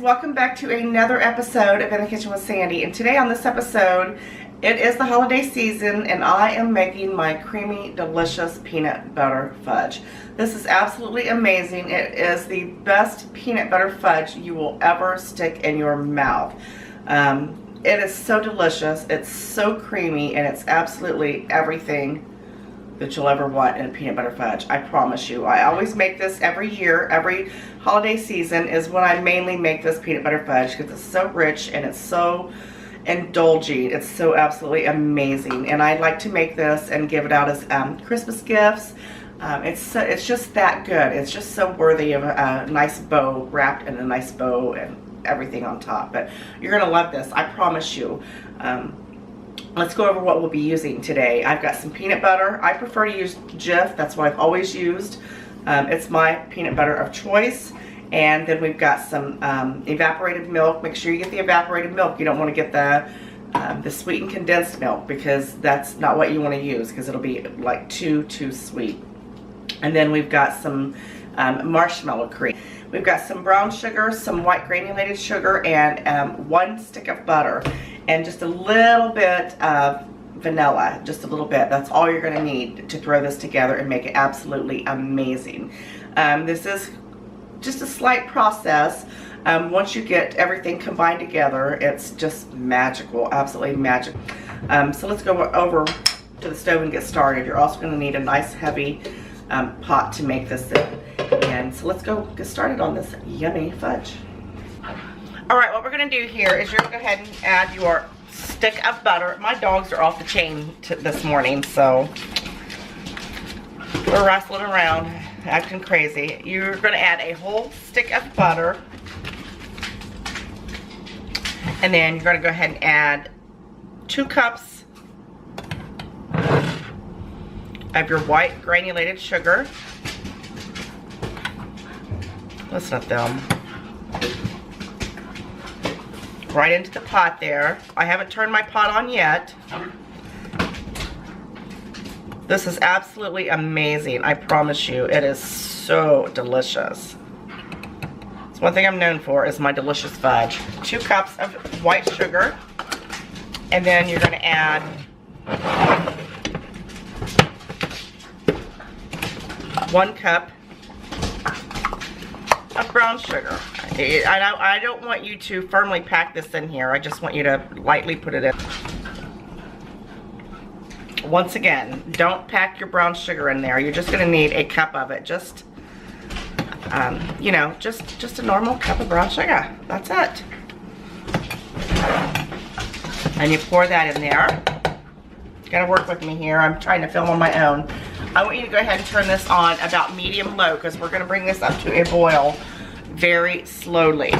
welcome back to another episode of In the Kitchen with Sandy. And today on this episode, it is the holiday season and I am making my creamy, delicious peanut butter fudge. This is absolutely amazing. It is the best peanut butter fudge you will ever stick in your mouth. It is so delicious, it's so creamy, and it's absolutely everything that you'll ever want in a peanut butter fudge. I promise you. I always make this every year. Every holiday season is when I mainly make this peanut butter fudge because it's so rich and it's so indulging. It's so absolutely amazing. And I like to make this and give it out as Christmas gifts. It's just that good. It's just so worthy of a nice bow, wrapped in a nice bow and everything on top. But you're going to love this. I promise you. Let's go over what we'll be using today. I've got some peanut butter. I prefer to use Jif. That's what I've always used. It's my peanut butter of choice. And then we've got some evaporated milk. Make sure you get the evaporated milk. You don't want to get the sweetened condensed milk because that's not what you want to use because it'll be like too sweet. And then we've got some marshmallow cream. We've got some brown sugar, some white granulated sugar, and 1 stick of butter. And just a little bit of vanilla, just a little bit. That's all you're going to need to throw this together and make it absolutely amazing. This is just a slight process. Once you get everything combined together, it's just magical, absolutely magic. So let's go over to the stove and get started. You're also going to need a nice heavy pot to make this in. And so let's go get started on this yummy fudge. Alright, what we're going to do here is you're going to go ahead and add your stick of butter. My dogs are off the chain this morning, so we're wrestling around, acting crazy. You're going to add a whole stick of butter. And then you're going to go ahead and add 2 cups of your white granulated sugar. Listen to them. Right into the pot there. I haven't turned my pot on yet. This is absolutely amazing. I promise you, it is so delicious. It's one thing I'm known for is my delicious fudge. 2 cups of white sugar. And then you're going to add 1 cup of brown sugar. I don't want you to firmly pack this in here. I just want you to lightly put it in. Once again, don't pack your brown sugar in there. You're just going to need a cup of it. Just, you know, just a normal cup of brown sugar. That's it. And you pour that in there. You gotta work with me here. I'm trying to film on my own. I want you to go ahead and turn this on about medium-low because we're going to bring this up to a boil very slowly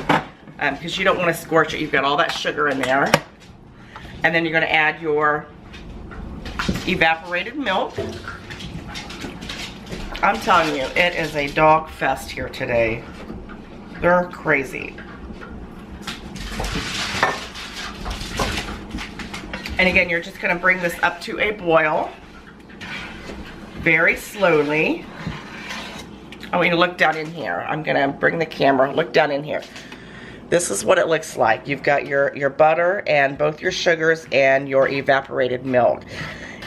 because you don't want to scorch it. You've got all that sugar in there. And then you're going to add your evaporated milk. I'm telling you, it is a dog fest here today. They're crazy. And again, you're just going to bring this up to a boil very slowly. I want you to look down in here. I'm going to bring the camera. Look down in here. This is what it looks like. You've got your butter and both your sugars and your evaporated milk.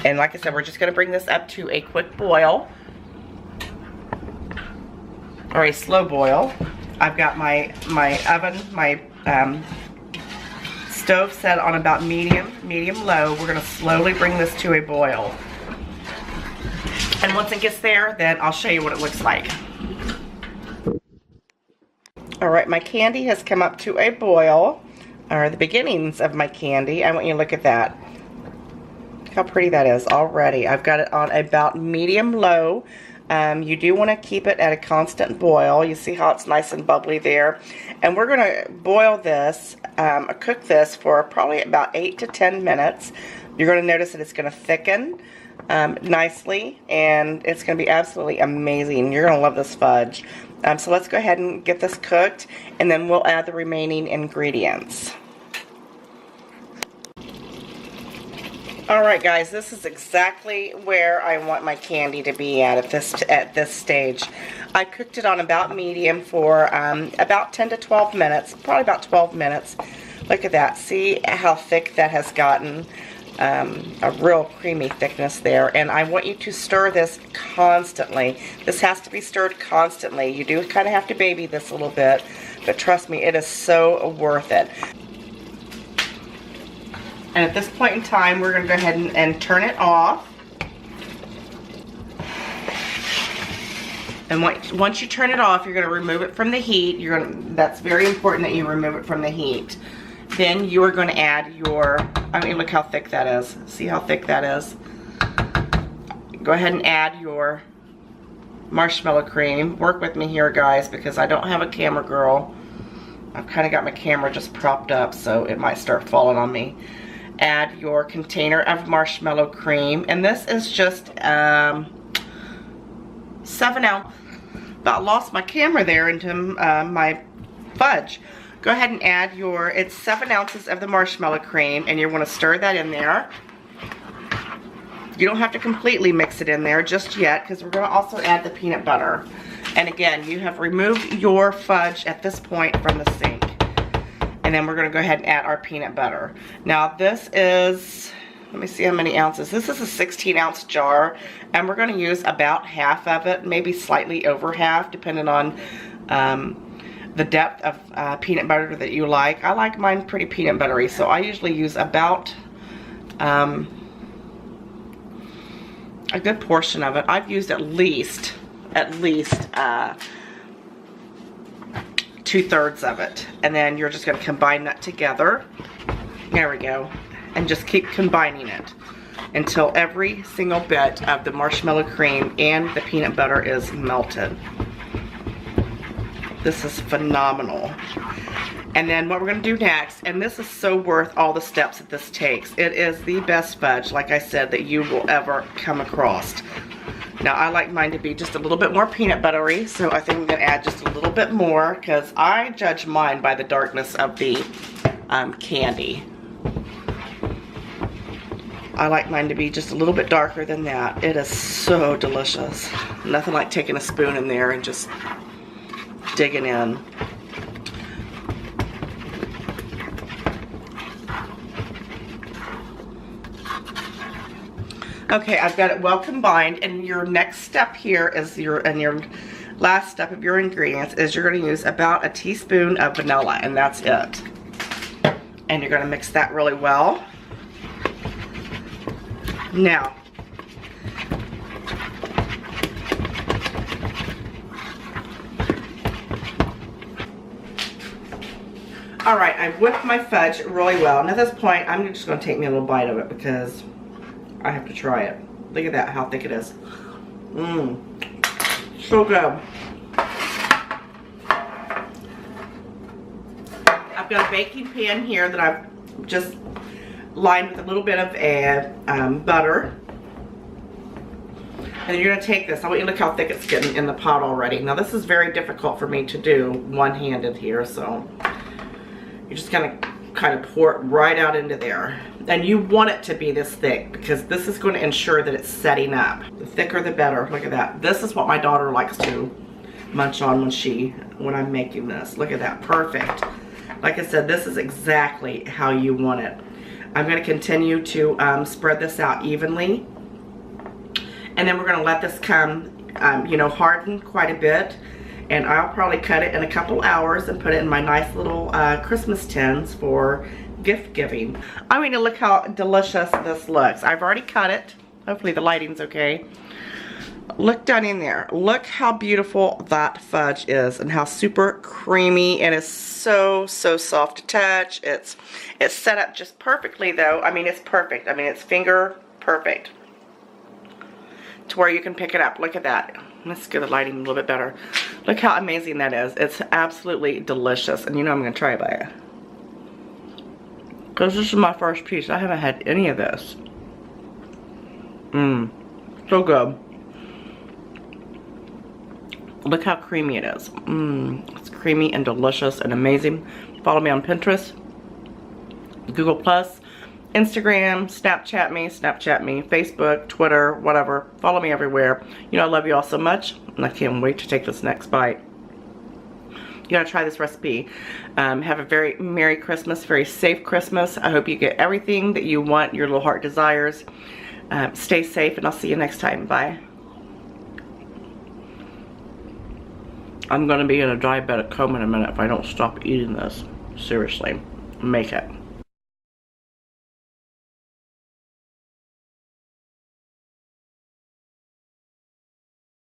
And like I said, we're just going to bring this up to a quick boil. Or a slow boil. I've got my oven, my stove set on about medium-low. We're going to slowly bring this to a boil. And once it gets there, then I'll show you what it looks like. Alright, my candy has come up to a boil, or the beginnings of my candy. I want you to look at that. Look how pretty that is already. I've got it on about medium-low. You do want to keep it at a constant boil. You see how it's nice and bubbly there. And we're going to boil this, cook this for probably about 8 to 10 minutes. You're going to notice that it's going to thicken nicely, and it's going to be absolutely amazing. You're going to love this fudge. So let's go ahead and get this cooked, and then we'll add the remaining ingredients. Alright guys, this is exactly where I want my candy to be at this stage. I cooked it on about medium for about 10 to 12 minutes, probably about 12 minutes. Look at that. See how thick that has gotten. A real creamy thickness there. And I want you to stir this constantly. This has to be stirred constantly. You do kind of have to baby this a little bit, but trust me, it is so worth it. And at this point in time, we're going to go ahead and turn it off. And once you turn it off, you're going to remove it from the heat. That's very important that you remove it from the heat. Then you are going to add your, I mean, look how thick that is. See how thick that is? Go ahead and add your marshmallow cream. Work with me here, guys, because I don't have a camera girl. I've kind of got my camera just propped up, so it might start falling on me. Add your container of marshmallow cream, and this is just 7 ounce. About lost my camera there into my fudge. Go ahead and add it's 7 ounces of the marshmallow cream, and you want to stir that in there. You don't have to completely mix it in there just yet, because we're going to also add the peanut butter. And again, you have removed your fudge at this point from the sink. And then we're going to go ahead and add our peanut butter. Now this is, let me see how many ounces. This is a 16-ounce jar, and we're going to use about half of it, maybe slightly over half, depending on the depth of peanut butter that you like. I like mine pretty peanut buttery, so I usually use about a good portion of it. I've used at least 2/3 of it. And then you're just going to combine that together. There we go. And just keep combining it until every single bit of the marshmallow cream and the peanut butter is melted. This is phenomenal. And then what we're going to do next, and this is so worth all the steps that this takes. It is the best fudge, like I said, that you will ever come across. Now, I like mine to be just a little bit more peanut buttery, so I think I'm going to add just a little bit more, because I judge mine by the darkness of the candy. I like mine to be just a little bit darker than that. It is so delicious. Nothing like taking a spoon in there and just digging in. Okay, I've got it well combined, and your next step here is your last step of your ingredients is you're going to use about a teaspoon of vanilla, and that's it. And you're going to mix that really well. Now, alright, I've whipped my fudge really well. And at this point, I'm just going to take me a little bite of it because I have to try it. Look at that, how thick it is. Mmm. So good. I've got a baking pan here that I've just lined with a little bit of butter. And you're going to take this. I want you to look how thick it's getting in the pot already. Now this is very difficult for me to do one-handed here, so you're just going to kind of pour it right out into there. And you want it to be this thick because this is going to ensure that it's setting up. The thicker the better. Look at that. This is what my daughter likes to munch on when I'm making this. Look at that. Perfect. Like I said, this is exactly how you want it. I'm going to continue to spread this out evenly. And then we're going to let this come, harden quite a bit. And I'll probably cut it in a couple hours and put it in my nice little Christmas tins for gift giving. I mean, look how delicious this looks. I've already cut it. Hopefully the lighting's okay. Look down in there. Look how beautiful that fudge is and how super creamy. It is so soft to touch. It's set up just perfectly though. I mean, it's perfect. I mean, it's finger perfect to where you can pick it up. Look at that. Let's get the lighting a little bit better. Look how amazing that is. It's absolutely delicious. And you know I'm going to try it by it. Because this is my first piece. I haven't had any of this. Mmm. So good. Look how creamy it is. Mmm. It's creamy and delicious and amazing. Follow me on Pinterest, Google+, Instagram, Snapchat me, Facebook, Twitter, whatever. Follow me everywhere. You know I love you all so much, and I can't wait to take this next bite. You gotta try this recipe. Have a very Merry Christmas, very safe Christmas. I hope you get everything that you want, your little heart desires. Stay safe, and I'll see you next time. Bye. I'm gonna be in a diabetic coma in a minute if I don't stop eating this. Seriously, make it.